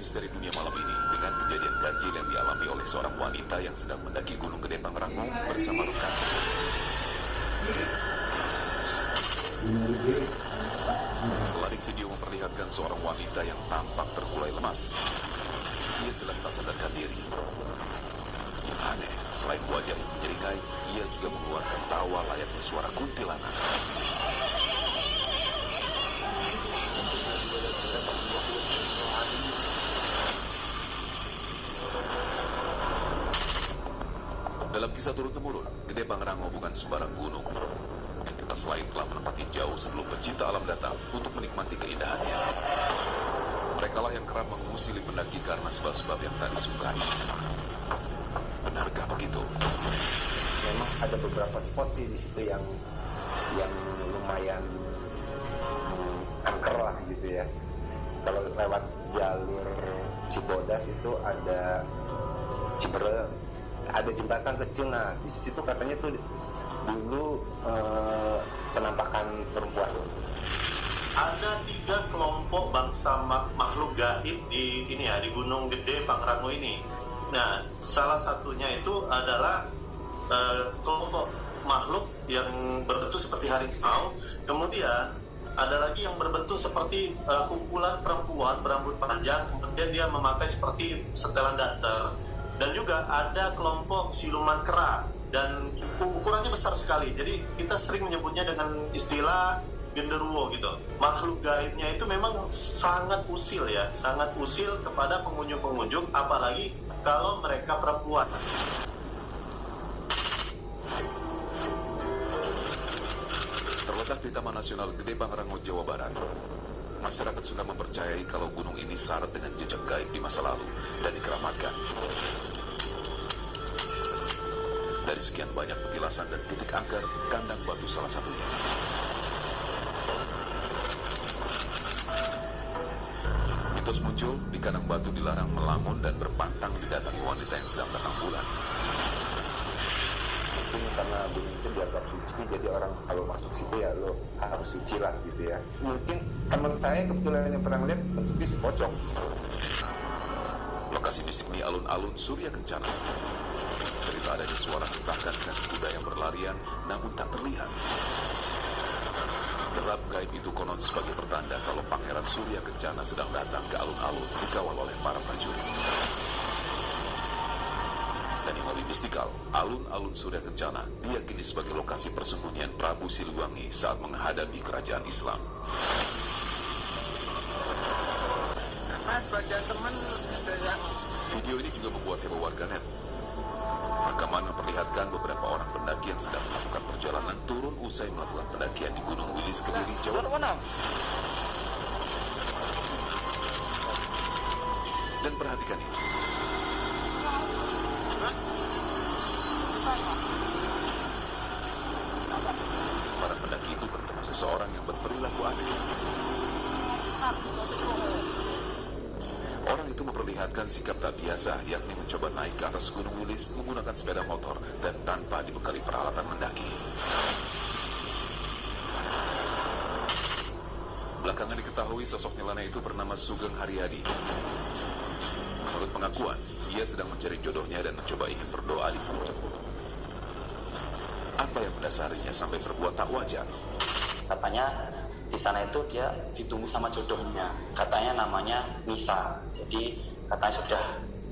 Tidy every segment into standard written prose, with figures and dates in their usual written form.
misteri dunia malam ini dengan kejadian ganjil yang dialami oleh seorang wanita yang sedang mendaki Gunung Gede Pangrango bersama rekan. Selarik video memperlihatkan seorang wanita yang tampak terkulai lemas. Ia jelas tak sadarkan diri. Yang aneh, selain wajah yang menyeringai, ia juga mengeluarkan tawa layaknya suara kuntilanak. Dalam kisah turun-temurun, Gede Pangrango bukan sembarang gunung. Entitas lain telah menempati jauh sebelum pecinta alam datang untuk menikmati keindahannya. Merekalah yang kerap mengusili pendaki karena sebab-sebab yang tak disukai. Benarkah begitu? Memang ada beberapa spot sih di situ yang lumayan angker lah gitu ya. Kalau lewat jalur Cibodas itu ada Ciberem, ada jembatan kecil. Nah di situ katanya tuh dulu penampakan perempuan. Ada 3 kelompok bangsa makhluk gaib di Gunung Gede Pangrango ini. Nah, salah satunya itu adalah kelompok makhluk yang berbentuk seperti harimau. Kemudian ada lagi yang berbentuk seperti kumpulan perempuan berambut panjang. Kemudian dia memakai seperti setelan daster. Dan juga ada kelompok siluman kera dan ukurannya besar sekali. Jadi kita sering menyebutnya dengan istilah genderuwo gitu. Makhluk gaibnya itu memang sangat usil ya, sangat usil kepada pengunjung-pengunjung, apalagi kalau mereka perempuan. Terletak di Taman Nasional Gede Pangrango, Jawa Barat, masyarakat sudah mempercayai kalau gunung ini syarat dengan jejak gaib di masa lalu dan dikeramatkan. Dari sekian banyak petilasan dan titik angker, kandang batu salah satunya. Mitos muncul, di kandang batu dilarang melamun dan berpantang didatangi wanita yang sedang datang bulan. Mungkin karena gunung itu dianggap suci, jadi orang kalau masuk situ ya lo harus suci lah gitu ya. Mungkin teman saya kebetulan yang pernah lihat bentuknya si pocong. Lokasi mistik ini alun-alun Surya Kencana. Cerita adanya suara hentakan kaki kuda yang berlarian namun tak terlihat. Derap gaib itu konon sebagai pertanda kalau Pangeran Surya Kencana sedang datang ke alun-alun dikawal oleh para prajurit. Dan yang lebih mistikal, alun-alun Surya Kencana diyakini sebagai lokasi persembunyian Prabu Siliwangi saat menghadapi kerajaan Islam. Mas, badan teman yang... Video ini juga membuat heboh warganet. Rekaman memperlihatkan beberapa orang pendaki yang sedang melakukan perjalanan turun usai melakukan pendakian di Gunung Wilis, Kediri, Jawa Barat. Dan perhatikan ini. Para pendaki itu bertemu seseorang yang berperilaku aneh. Orang itu memperlihatkan sikap tak biasa, yakni mencoba naik ke atas Gunung Wilis menggunakan sepeda motor dan tanpa dibekali peralatan mendaki. Belakangan diketahui sosok nyeleneh itu bernama Sugeng Haryadi. Menurut pengakuan, ia sedang mencari jodohnya dan mencoba ingin berdoa di puncak gunung. Apa yang mendasarinya sampai berbuat tak wajar? Katanya di sana itu dia ditunggu sama jodohnya. Katanya namanya Nisa. Jadi katanya sudah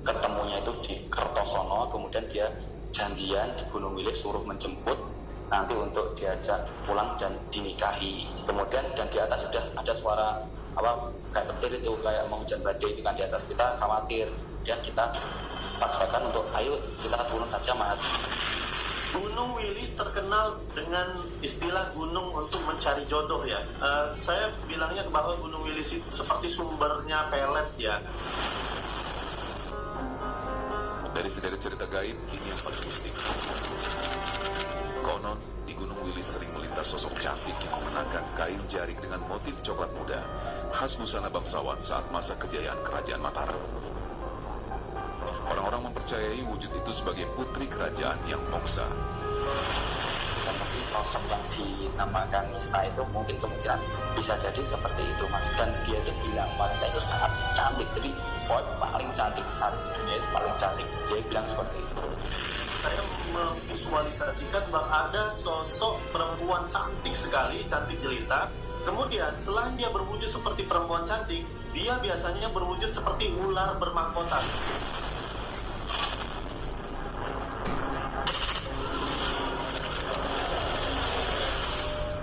ketemunya itu di Kertosono, kemudian dia janjian di Gunung Wilis suruh menjemput nanti untuk diajak pulang dan dinikahi. Kemudian dan di atas sudah ada suara kayak petir itu, kayak mau hujan badai itu kan di atas. Kita khawatir dan kita paksakan untuk ayo kita turun saja Mas. Gunung Wilis terkenal dengan istilah gunung untuk mencari jodoh ya. Saya bilangnya bahwa Gunung Wilis itu seperti sumbernya pelet ya. Dari sederet cerita gaib, ini yang paling mistik. Konon, di Gunung Wilis sering melintas sosok cantik yang mengenakan kain jarik dengan motif coklat muda, khas busana bangsawan saat masa kejayaan Kerajaan Mataram. Orang-orang mempercayai wujud itu sebagai putri kerajaan yang moksa. Seperti salah sosok yang dinamakan Nisa itu mungkin kemungkinan bisa jadi seperti itu Mas. Dan dia itu bilang wanita itu sangat cantik, jadi paling cantik saat dunia itu paling cantik, dia bilang seperti itu. Saya memvisualisasikan bahwa ada sosok perempuan cantik sekali, cantik jelita. Kemudian selain dia berwujud seperti perempuan cantik, dia biasanya berwujud seperti ular bermahkota.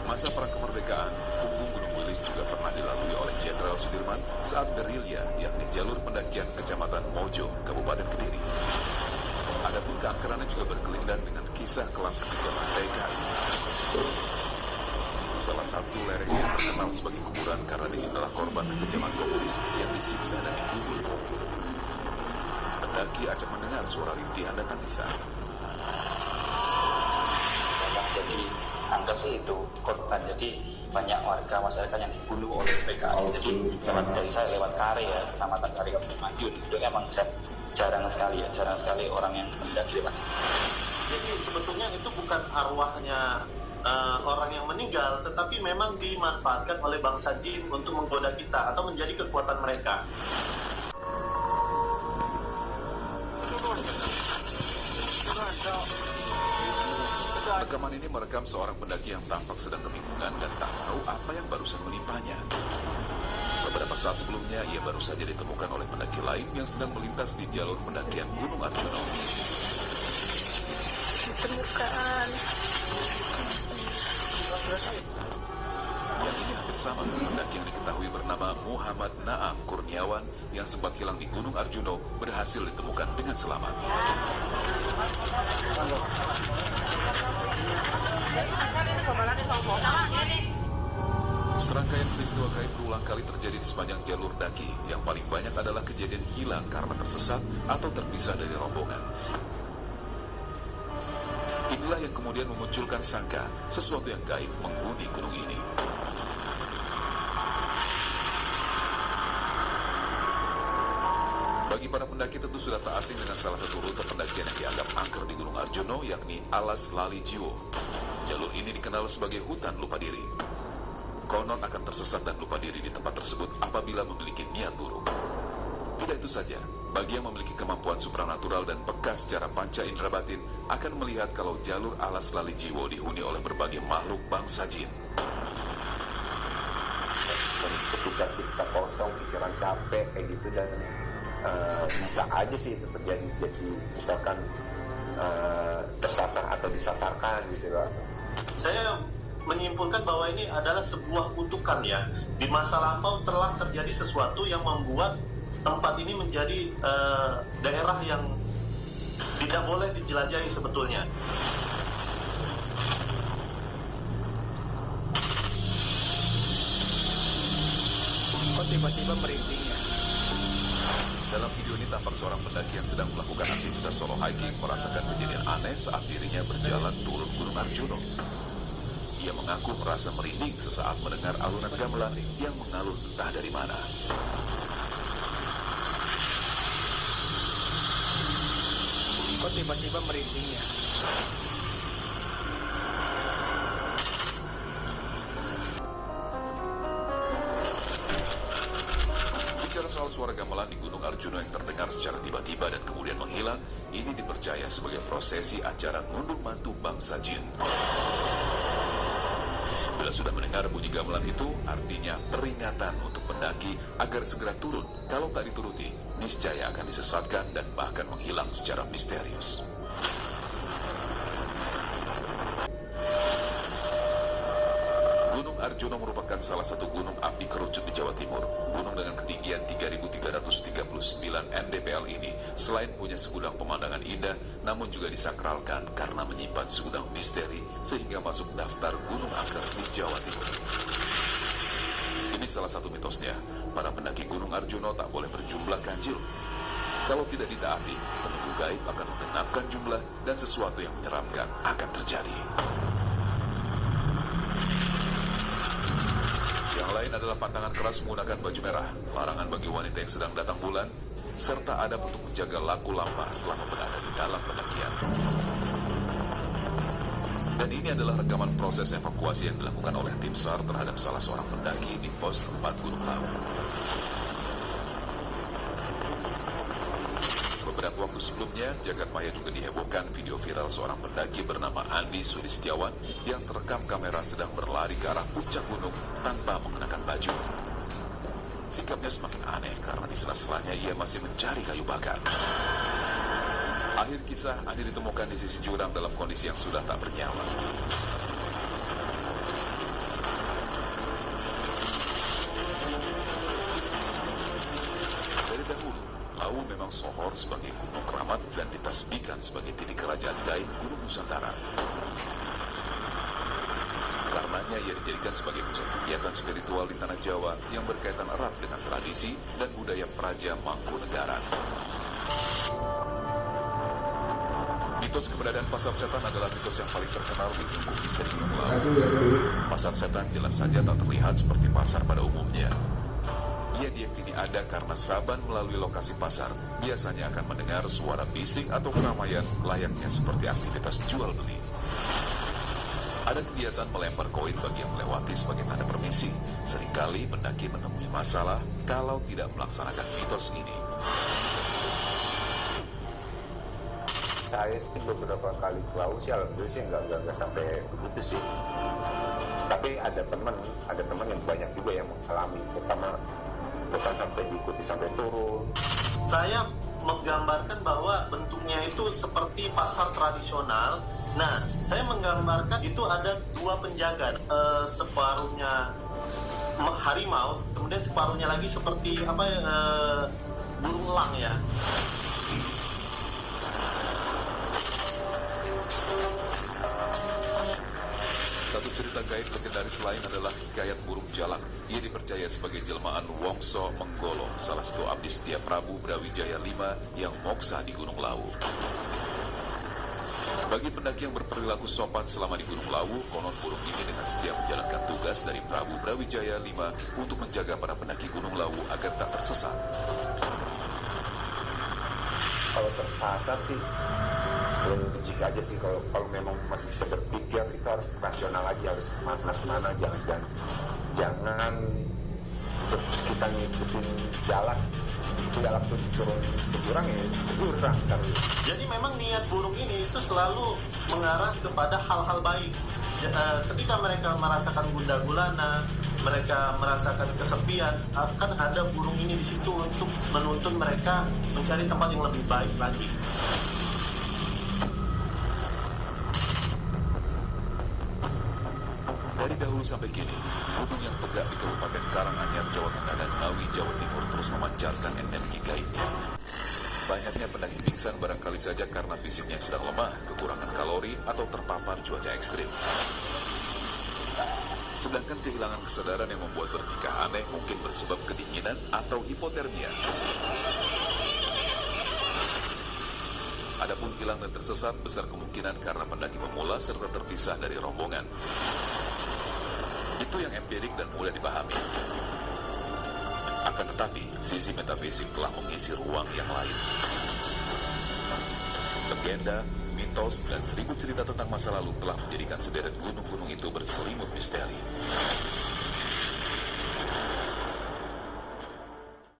Masa perang kemerdekaan, punggung Gunung Wilis juga pernah dilalui oleh Jenderal Sudirman saat gerilya, yakni jalur pendakian Kecamatan Mojo, Kabupaten Kediri. Adapun keangkerannya juga berkelindan dengan kisah kelam kekejaman TKI. Salah satu lereng yang terkenal sebagai kuburan karena disitulah korban kekejaman komunis yang disiksa dan dikubur. Pendaki acap mendengar suara rintihan dan tangisan. Jadi anggap sih itu korban, jadi banyak warga masyarakat yang dibunuh oleh PKI. Jadi lewat dari saya lewat Kare ya, Kecamatan Kare Kabupaten Madiun, itu emang jarang sekali orang yang mendaki lewat. Jadi sebetulnya itu bukan arwahnya orang yang meninggal, tetapi memang dimanfaatkan oleh bangsa jin untuk menggoda kita atau menjadi kekuatan mereka. Rekaman ini merekam seorang pendaki yang tampak sedang kebingungan dan tak tahu apa yang barusan menimpanya. Beberapa saat sebelumnya, ia baru saja ditemukan oleh pendaki lain yang sedang melintas di jalur pendakian Gunung Arjuna. Ditemukan. Yang ini hampir sama dengan pendaki yang diketahui bernama Muhammad Naam Kurniawan yang sempat hilang di Gunung Arjuna berhasil ditemukan dengan selamat. Serangkaian peristiwa gaib berulang kali terjadi di sepanjang jalur daki. Yang paling banyak adalah kejadian hilang karena tersesat atau terpisah dari rombongan. Inilah yang kemudian memunculkan sangka sesuatu yang gaib menghuni gunung ini. Bagi para pendaki tentu sudah tak asing dengan salah satu rute pendakian yang dianggap angker di Gunung Arjuna, yakni Alas Lali Jiwo. Jalur ini dikenal sebagai hutan lupa diri. Konon akan tersesat dan lupa diri di tempat tersebut apabila memiliki niat buruk. Tidak itu saja, bagi yang memiliki kemampuan supranatural dan peka secara panca indera batin akan melihat kalau jalur Alas Lali Jiwo dihuni oleh berbagai makhluk bangsa jin. Ketika kita kosong, pikiran capek kayak gitu, dan bisa aja sih itu terjadi. Jadi misalkan tersasar atau disasarkan gitu ya. Saya menyimpulkan bahwa ini adalah sebuah kutukan ya. Di masa lampau telah terjadi sesuatu yang membuat tempat ini menjadi daerah yang tidak boleh dijelajahi sebetulnya. Kok tiba-tiba merinding ya? Dalam video ini tampak seorang pendaki yang sedang melakukan aktivitas solo hiking merasakan kejadian aneh saat dirinya berjalan turun Gunung Arjuna. Ia mengaku merasa merinding sesaat mendengar alunan gamelan yang mengalun entah dari mana. Kok tiba-tiba merinding ya? Bicara soal suara gamelan di Gunung Arjuna yang terdengar secara tiba-tiba dan kemudian menghilang, ini dipercaya sebagai prosesi acara ngunduh mantu bangsa jin. Bila sudah mendengar bunyi gamelan itu, artinya peringatan untuk pendaki agar segera turun. Kalau tak dituruti, niscaya akan disesatkan dan bahkan menghilang secara misterius. Gunung Arjuna merupakan salah satu gunung api kerucut di Jawa Timur. Gunung dengan ketinggian 3.339 mdpl ini selain punya segudang pemandangan indah, namun juga disakralkan karena menyimpan segudang misteri sehingga masuk daftar gunung angker di Jawa Timur. Ini salah satu mitosnya, para pendaki Gunung Arjuna tak boleh berjumlah ganjil. Kalau tidak ditaati, penunggu gaib akan menggenapkan jumlah dan sesuatu yang menyeramkan akan terjadi. Yang lain adalah pantangan keras menggunakan baju merah, larangan bagi wanita yang sedang datang bulan, serta adab untuk menjaga laku lampah selama berada di dalam pendakian. Dan ini adalah rekaman proses evakuasi yang dilakukan oleh tim SAR terhadap salah seorang pendaki di pos 4 Gunung Lawu. Beberapa waktu sebelumnya, jagat maya juga dihebohkan video viral seorang pendaki bernama Andi Sulistiawan yang terekam kamera sedang berlari ke arah puncak gunung tanpa mengenakan baju. Sikapnya semakin aneh karena di sela-selanya ia masih mencari kayu bakar. Akhir kisah, Andi ditemukan di sisi jurang dalam kondisi yang sudah tak bernyawa. Dari dahulu, Lawu memang sohor sebagai gunung keramat dan ditasbihkan sebagai titik kerajaan gaib Gunung Nusantara. Karenanya ia dijadikan sebagai pusat kegiatan spiritual di tanah Jawa yang berkaitan erat dengan tradisi dan budaya Praja Mangkunagaran. Mitos keberadaan pasar setan adalah mitos yang paling terkenal di lingkup misteri Gunung Lawu. Pasar setan jelas saja tak terlihat seperti pasar pada umumnya. Ia diyakini ada karena saban melalui lokasi pasar biasanya akan mendengar suara bising atau keramaian layaknya seperti aktivitas jual beli. Ada kebiasaan melempar koin bagi yang melewati sebagai tanda permisi. Seringkali pendaki menemui masalah kalau tidak melaksanakan mitos ini. Saya sih beberapa kali ke Lawu sih, alhamdulillah sih nggak sampai begitu sih. Tapi ada teman yang banyak juga yang mengalami, terutama bukan sampai diikuti sampai turun. Saya menggambarkan bahwa bentuknya itu seperti pasar tradisional. Nah, saya menggambarkan itu ada dua penjaga, separuhnya harimau, kemudian separuhnya lagi seperti burung elang ya. Satu cerita gaib legendaris lain adalah hikayat burung jalak. Ia dipercaya sebagai jelmaan Wongso Menggolo, salah satu abdi setia Prabu Brawijaya V yang moksa di Gunung Lawu. Bagi pendaki yang berperilaku sopan selama di Gunung Lawu, konon burung ini dengan setia menjalankan tugas dari Prabu Brawijaya V untuk menjaga para pendaki Gunung Lawu agar tak tersesat. Kalau tersasar sih logik aja sih, kalau memang masih bisa berpikir kita harus rasional aja, harus kemana, jangan terus kita ngikutin jalan turun ke jurang ya jurang terus. Jadi memang niat burung ini itu selalu mengarah kepada hal-hal baik. Ketika mereka merasakan gundah gulana, mereka merasakan kesepian, akan ada burung ini di situ untuk menuntun mereka mencari tempat yang lebih baik lagi. Dari dahulu sampai kini, gunung yang tegak di Kabupaten Karanganyar, Jawa Tengah dan Ngawi, Jawa Timur terus memancarkan energi gaibnya. Banyaknya pendaki pingsan barangkali saja karena fisiknya yang sedang lemah, kekurangan kalori, atau terpapar cuaca ekstrim. Sedangkan kehilangan kesadaran yang membuat bertingkah aneh mungkin bersebab kedinginan atau hipotermia. Adapun hilang dan tersesat besar kemungkinan karena pendaki pemula serta terpisah dari rombongan. Itu yang empirik dan mudah dipahami. Akan tetapi, sisi metafisik telah mengisi ruang yang lain. Legenda, mitos, dan 1000 cerita tentang masa lalu telah menjadikan sederet gunung-gunung itu berselimut misteri.